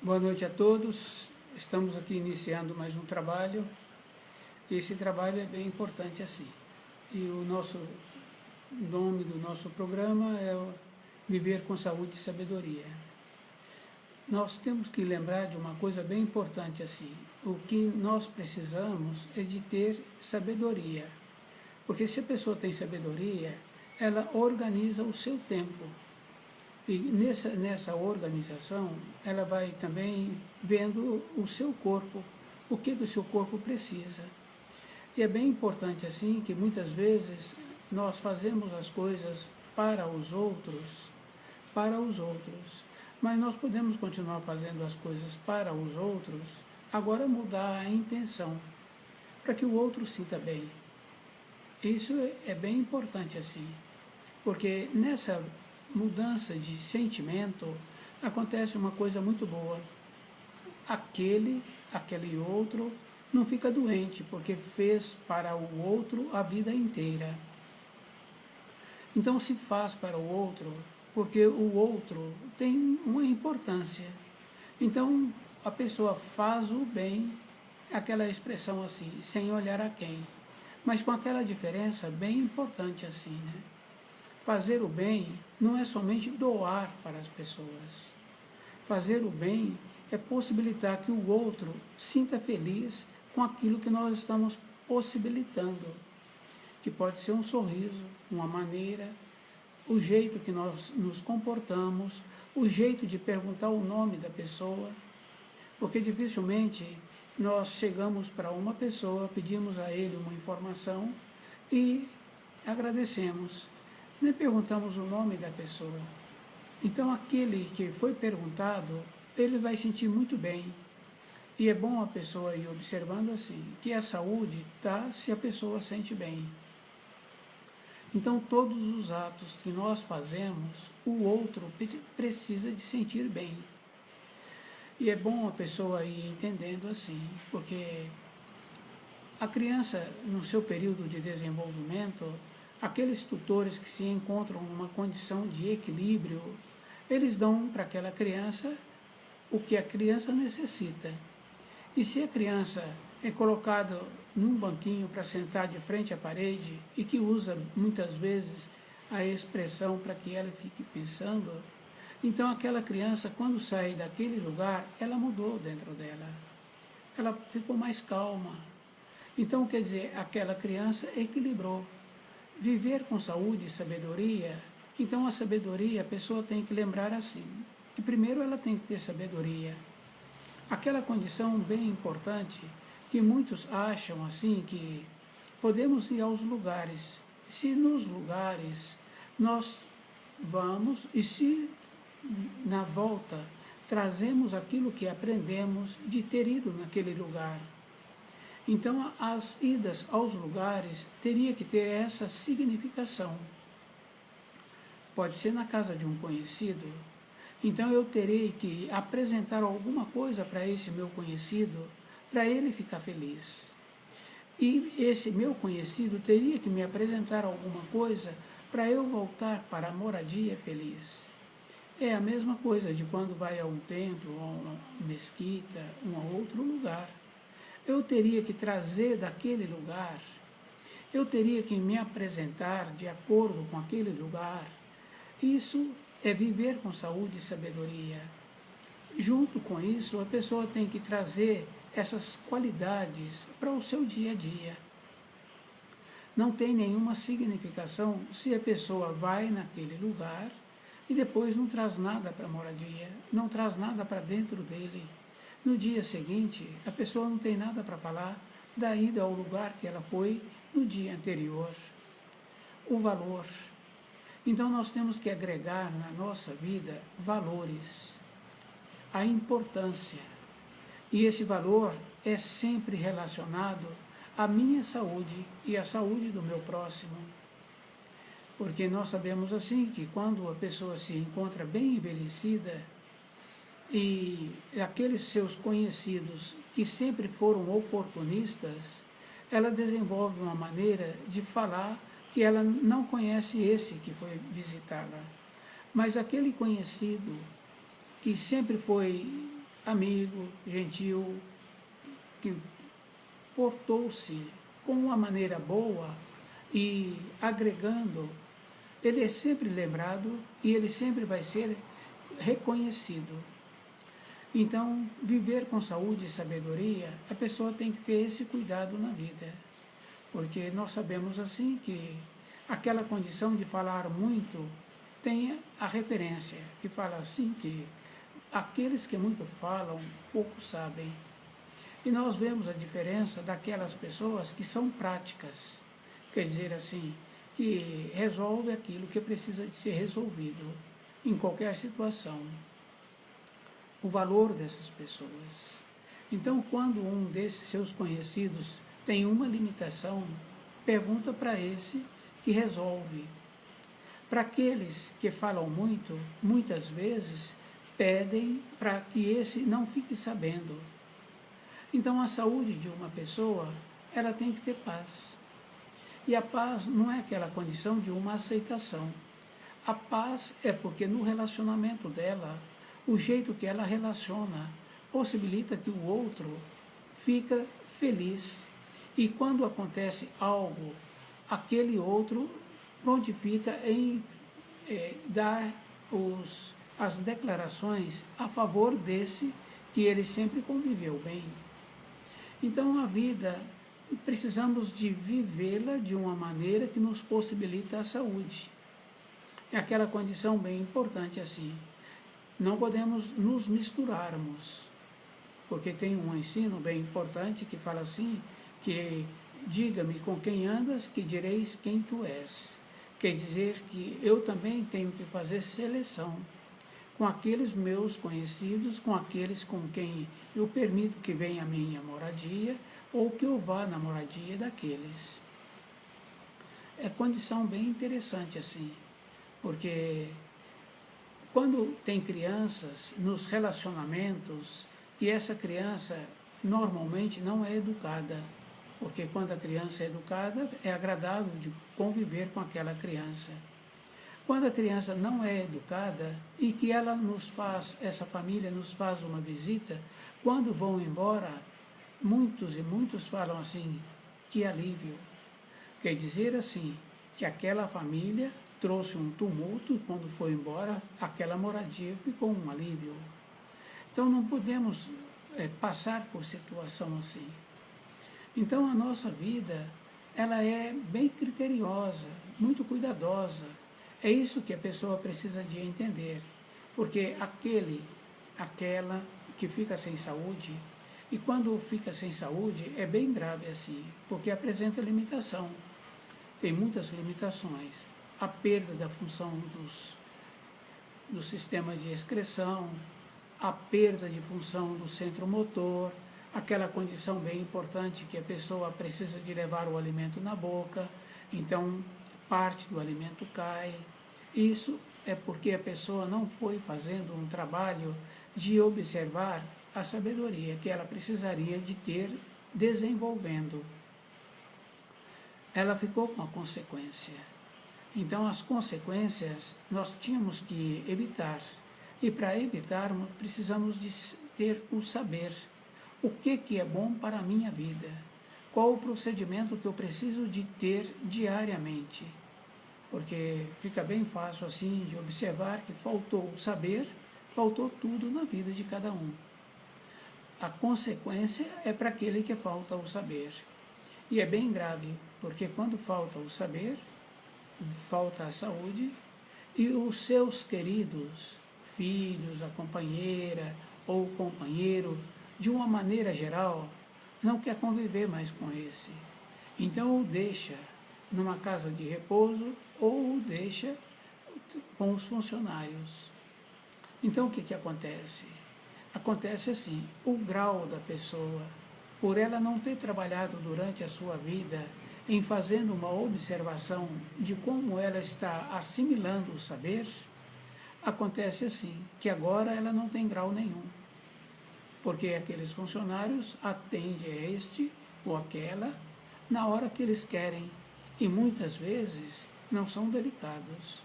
Boa noite a todos. Estamos aqui iniciando mais um trabalho. Esse trabalho é bem importante assim. E o nome do nosso programa é Viver com Saúde e Sabedoria. Nós temos que lembrar de uma coisa bem importante assim. O que nós precisamos é de ter sabedoria. Porque se a pessoa tem sabedoria, ela organiza o seu tempo. E nessa organização, ela vai também vendo o seu corpo, o que o seu corpo precisa. E é bem importante assim que muitas vezes nós fazemos as coisas para os outros, mas nós podemos continuar fazendo as coisas para os outros, agora mudar a intenção, para que o outro sinta bem. Isso é bem importante assim, porque nessa mudança de sentimento, acontece uma coisa muito boa. Aquele outro não fica doente, porque fez para o outro a vida inteira. Então se faz para o outro, porque o outro tem uma importância. Então a pessoa faz o bem, aquela expressão assim, sem olhar a quem, mas com aquela diferença bem importante assim, né? Fazer o bem não é somente doar para as pessoas. Fazer o bem é possibilitar que o outro sinta feliz com aquilo que nós estamos possibilitando, que pode ser um sorriso, uma maneira, o jeito que nós nos comportamos, o jeito de perguntar o nome da pessoa, porque dificilmente nós chegamos para uma pessoa, pedimos a ele uma informação e agradecemos. Nem perguntamos o nome da pessoa. Então, aquele que foi perguntado, ele vai sentir muito bem. E é bom a pessoa ir observando assim, que a saúde está se a pessoa sente bem. Então, todos os atos que nós fazemos, o outro precisa de sentir bem. E é bom a pessoa ir entendendo assim, porque a criança, no seu período de desenvolvimento, aqueles tutores que se encontram numa condição de equilíbrio, eles dão para aquela criança o que a criança necessita. E se a criança é colocada num banquinho para sentar de frente à parede e que usa muitas vezes a expressão para que ela fique pensando, então aquela criança, quando sai daquele lugar, ela mudou dentro dela. Ela ficou mais calma. Então, quer dizer, aquela criança equilibrou. Viver com saúde e sabedoria, então a sabedoria, a pessoa tem que lembrar assim, que primeiro ela tem que ter sabedoria. Aquela condição bem importante, que muitos acham assim, que podemos ir aos lugares, se nos lugares nós vamos e se na volta trazemos aquilo que aprendemos de ter ido naquele lugar. Então, as idas aos lugares teria que ter essa significação. Pode ser na casa de um conhecido, então eu terei que apresentar alguma coisa para esse meu conhecido, para ele ficar feliz. E esse meu conhecido teria que me apresentar alguma coisa para eu voltar para a moradia feliz. É a mesma coisa de quando vai a um templo, a uma mesquita, a outro lugar. Eu teria que trazer daquele lugar, eu teria que me apresentar de acordo com aquele lugar. Isso é viver com saúde e sabedoria. Junto com isso, a pessoa tem que trazer essas qualidades para o seu dia a dia. Não tem nenhuma significação se a pessoa vai naquele lugar e depois não traz nada para a moradia, não traz nada para dentro dele. No dia seguinte, a pessoa não tem nada para falar da ida ao lugar que ela foi no dia anterior. O valor. Então, nós temos que agregar na nossa vida valores, a importância. E esse valor é sempre relacionado à minha saúde e à saúde do meu próximo. Porque nós sabemos assim que quando a pessoa se encontra bem envelhecida, e aqueles seus conhecidos que sempre foram oportunistas, ela desenvolve uma maneira de falar que ela não conhece esse que foi visitá-la. Mas aquele conhecido que sempre foi amigo, gentil, que portou-se com uma maneira boa e agregando, ele é sempre lembrado e ele sempre vai ser reconhecido. Então, viver com saúde e sabedoria, a pessoa tem que ter esse cuidado na vida. Porque nós sabemos assim que aquela condição de falar muito tem a referência, que fala assim que aqueles que muito falam, pouco sabem. E nós vemos a diferença daquelas pessoas que são práticas, quer dizer assim, que resolve aquilo que precisa de ser resolvido em qualquer situação. O valor dessas pessoas. Então, quando um desses seus conhecidos tem uma limitação, pergunta para esse que resolve. Para aqueles que falam muito, muitas vezes pedem para que esse não fique sabendo. Então, a saúde de uma pessoa, ela tem que ter paz. E a paz não é aquela condição de uma aceitação. A paz é porque no relacionamento dela, o jeito que ela relaciona possibilita que o outro fica feliz. E quando acontece algo, aquele outro prontifica em dar as declarações a favor desse que ele sempre conviveu bem. Então a vida, precisamos de vivê-la de uma maneira que nos possibilita a saúde. É aquela condição bem importante assim. Não podemos nos misturarmos, porque tem um ensino bem importante que fala assim, que diga-me com quem andas, que direis quem tu és. Quer dizer que eu também tenho que fazer seleção com aqueles meus conhecidos, com aqueles com quem eu permito que venha a minha moradia, ou que eu vá na moradia daqueles. É condição bem interessante assim, porque quando tem crianças nos relacionamentos, e essa criança normalmente não é educada, porque quando a criança é educada, é agradável de conviver com aquela criança. Quando a criança não é educada e que ela nos faz, essa família nos faz uma visita, quando vão embora, muitos e muitos falam assim, que alívio. Quer dizer assim, que aquela família trouxe um tumulto e quando foi embora, aquela moradia ficou um alívio. Então não podemos passar por situação assim. Então a nossa vida, ela é bem criteriosa, muito cuidadosa. É isso que a pessoa precisa de entender, porque aquela que fica sem saúde, e quando fica sem saúde é bem grave assim, porque apresenta limitação. Tem muitas limitações. A perda da função do sistema de excreção, a perda de função do centro motor, aquela condição bem importante que a pessoa precisa de levar o alimento na boca, então parte do alimento cai. Isso é porque a pessoa não foi fazendo um trabalho de observar a sabedoria que ela precisaria de ter desenvolvendo. Ela ficou com a consequência. Então, as consequências nós tínhamos que evitar. E para evitarmos, precisamos de ter o saber. O que é bom para a minha vida? Qual o procedimento que eu preciso de ter diariamente? Porque fica bem fácil assim de observar que faltou o saber, faltou tudo na vida de cada um. A consequência é para aquele que falta o saber. E é bem grave, porque quando falta o saber, falta a saúde, e os seus queridos filhos, a companheira ou o companheiro, de uma maneira geral, não quer conviver mais com esse. Então o deixa numa casa de repouso ou o deixa com os funcionários. Então o que acontece? Acontece assim, o grau da pessoa, por ela não ter trabalhado durante a sua vida em fazendo uma observação de como ela está assimilando o saber, acontece assim, que agora ela não tem grau nenhum. Porque aqueles funcionários atendem a este ou aquela na hora que eles querem e muitas vezes não são delicados.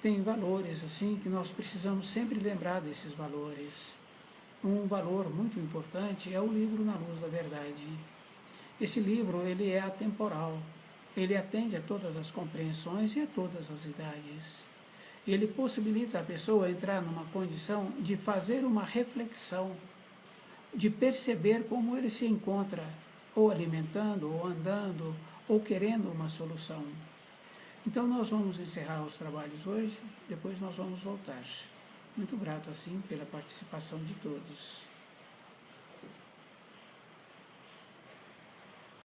tem valores assim que nós precisamos sempre lembrar desses valores. Um valor muito importante é o livro Na Luz da Verdade. Esse livro, ele é atemporal, ele atende a todas as compreensões e a todas as idades. Ele possibilita a pessoa entrar numa condição de fazer uma reflexão, de perceber como ele se encontra, ou alimentando, ou andando, ou querendo uma solução. Então nós vamos encerrar os trabalhos hoje, depois nós vamos voltar. Muito grato, assim, pela participação de todos.